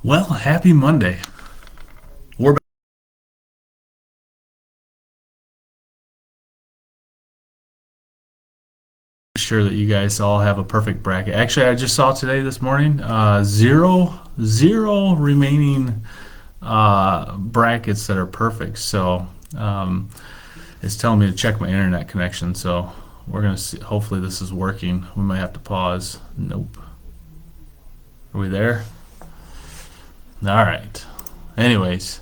Well, happy Monday. We're sure that you guys all have a perfect bracket. Actually, I just saw today this morning, zero remaining brackets that are perfect. So it's telling me to check my internet connection. So we're gonna see. Hopefully, this is working. We might have to pause. Nope. Are we there? All right. Anyways,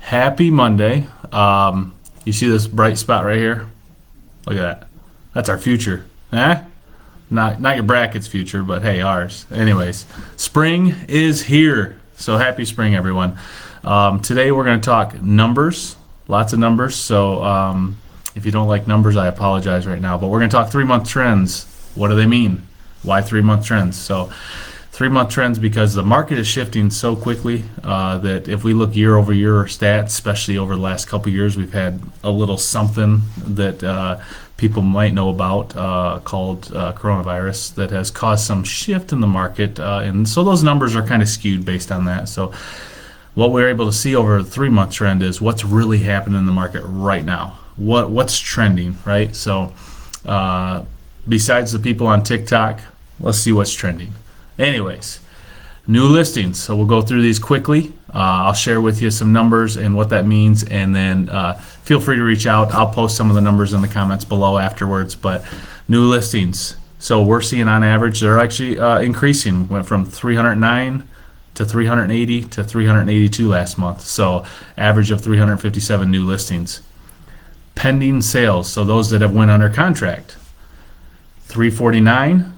happy Monday. You see this bright spot right here? Look at that. That's our future. Eh? Not your bracket's future, but hey, ours. Anyways, spring is here. So happy spring, everyone. Today we're going to talk numbers, lots of numbers. So if you don't like numbers, I apologize right now. But we're going to talk 3-month trends. What do they mean? Why 3-month trends? So 3-month trends because the market is shifting so quickly that if we look year over year stats, especially over the last couple of years, we've had a little something that people might know about called coronavirus that has caused some shift in the market. And so those numbers are kind of skewed based on that. So what we're able to see over a 3-month trend is what's really happening in the market right now. What's trending, right? So besides the people on TikTok, let's see what's trending. Anyways, new listings. So we'll go through these quickly. I'll share with you some numbers and what that means, and then feel free to reach out. I'll post some of the numbers in the comments below afterwards. But new listings. So we're seeing on average they're actually increasing. Went from 309 to 380 to 382 last month. So average of 357 new listings. Pending sales. So those that have went under contract. 349,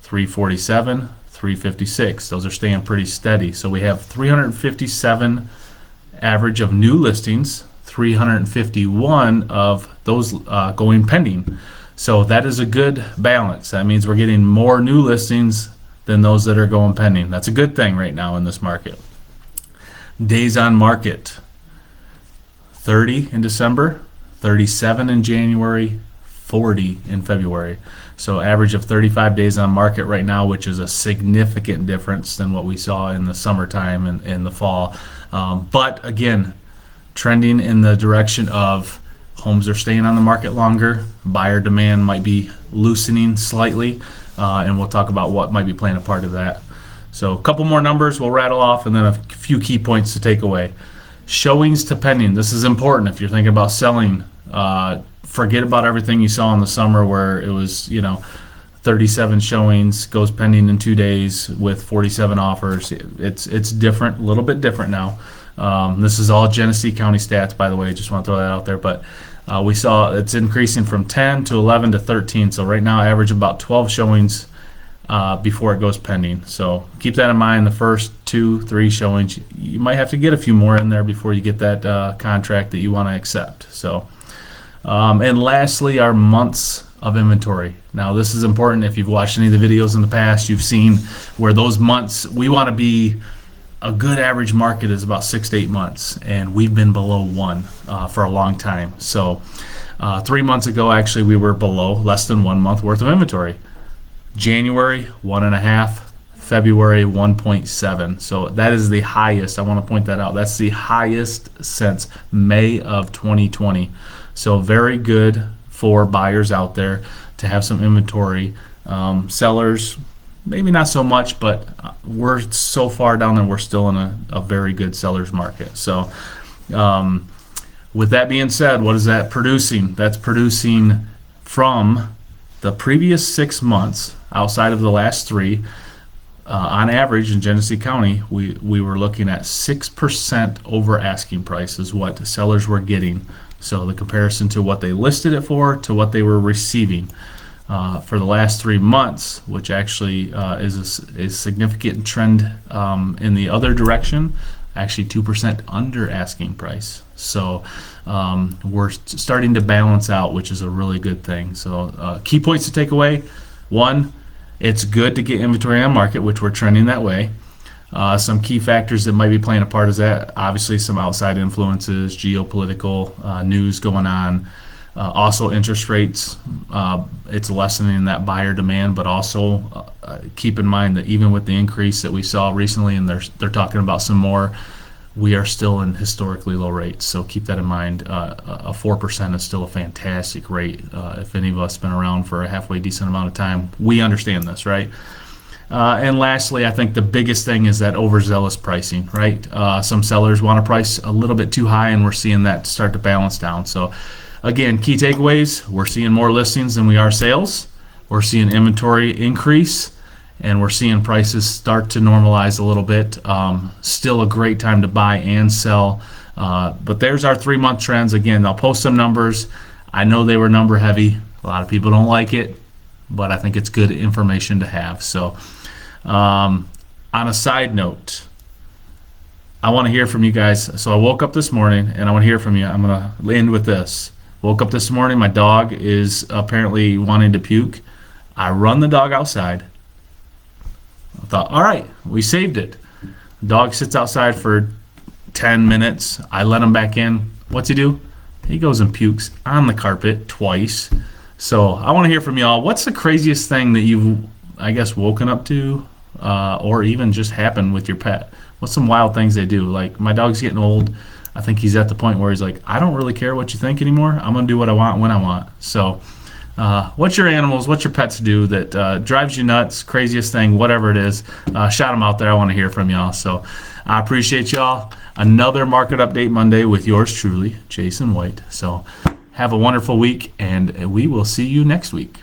347. 356. Those are staying pretty steady. So we have 357 average of new listings, 351 of those going pending. So that is a good balance. That means we're getting more new listings than those that are going pending. That's a good thing right now in this market. Days on market, 30 in December, 37 in January, 40 in February. So average of 35 days on market right now, which is a significant difference than what we saw in the summertime and in the fall. But again, trending in the direction of homes are staying on the market longer, buyer demand might be loosening slightly, and we'll talk about what might be playing a part of that. So a couple more numbers we'll rattle off, and then a few key points to take away. Showings to pending. This is important if you're thinking about selling. Forget about everything you saw in the summer where it was, 37 showings, goes pending in 2 days with 47 offers. It's different, a little bit different now. This is all Genesee County stats, by the way. Just want to throw that out there. But we saw it's increasing from 10 to 11 to 13. So right now, average about 12 showings before it goes pending. So keep that in mind. The first 2-3 showings, you might have to get a few more in there before you get that contract that you want to accept. So. And lastly, our months of inventory. Now, this is important. If you've watched any of the videos in the past, you've seen where those months, we want to be, a good average market is about 6 to 8 months, and we've been below 1 for a long time. So 3 months ago, actually, we were below less than 1 month worth of inventory. January, 1.5. February, 1.7. So that is the highest. I want to point that out. That's the highest since May of 2020. So very good for buyers out there to have some inventory. Sellers, maybe not so much, but we're so far down there, we're still in a very good seller's market. So with that being said, what is that producing? That's producing from the previous 6 months outside of the last 3. On average in Genesee County, we were looking at 6% over asking price is what sellers were getting. So the comparison to what they listed it for to what they were receiving for the last 3 months, which actually is a significant trend in the other direction, actually 2% under asking price. So we're starting to balance out, which is a really good thing. So key points to take away. 1, it's good to get inventory on market, which we're trending that way. Some key factors that might be playing a part is that obviously some outside influences, geopolitical news going on, Also, interest rates, it's lessening that buyer demand, but also keep in mind that even with the increase that we saw recently, and they're talking about some more, we are still in historically low rates. So keep that in mind. A 4% is still a fantastic rate. If any of us been around for a halfway decent amount of time, we understand this, right? And lastly, I think the biggest thing is that overzealous pricing, right? Some sellers want to price a little bit too high, and we're seeing that start to balance down. So again, key takeaways: we're seeing more listings than we are sales. We're seeing inventory increase, and we're seeing prices start to normalize a little bit. Still a great time to buy and sell. But there's our 3-month trends. Again, I'll post some numbers. I know they were number heavy. A lot of people don't like it, but I think it's good information to have. So on a side note, I want to hear from you guys. So I woke up this morning, and I want to hear from you. I'm going to end with this. Woke up this morning, my dog is apparently wanting to puke. I run the dog outside. I thought, all right, we saved it. Dog sits outside for 10 minutes. I let him back in. What's he do? He goes and pukes on the carpet twice. So I want to hear from y'all. What's the craziest thing that you've, I guess, woken up to or even just happened with your pet? What's some wild things they do? Like, my dog's getting old. I think he's at the point where he's like, I don't really care what you think anymore. I'm going to do what I want when I want. So what's your animals, what's your pets do that drives you nuts, craziest thing, whatever it is, shout them out there. I want to hear from y'all. So I appreciate y'all. Another Market Update Monday with yours truly, Jason White. So have a wonderful week, and we will see you next week.